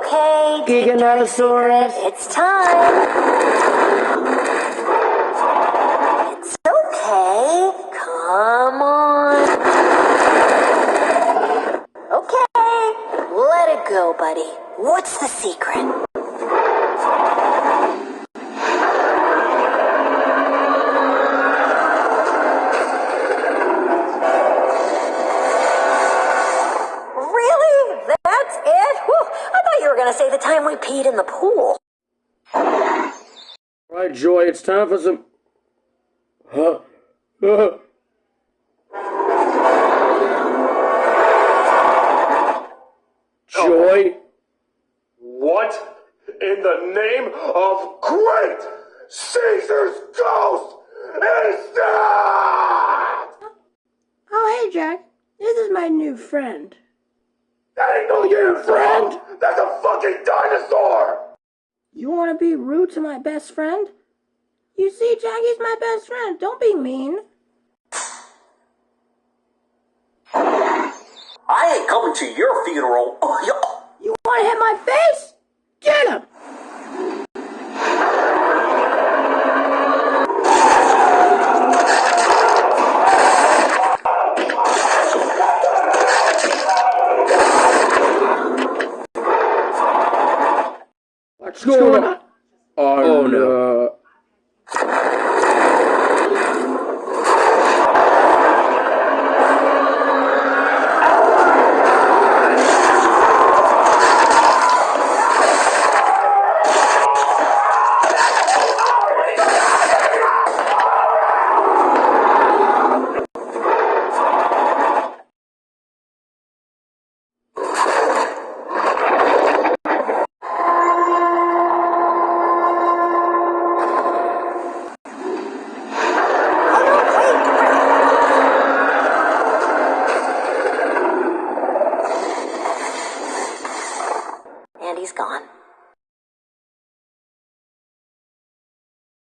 Okay, Giganotosaurus. it's time. It's okay. Come on. Okay, let it go, buddy. What's the secret? Really? That's it? Whew. I thought you were going to say the time we peed in the pool. Right, Joy, it's time for some... Joy? What in the name of great Caesar's ghost is that? Oh, hey, Jack. This is my new friend. That ain't no your friend. That's a fucking dinosaur. You want to be rude to my best friend? You see, Jack, he's my best friend. Don't be mean. I ain't coming to your funeral. You want to hit my face? Get him! What's going on? Oh, no. And he's gone.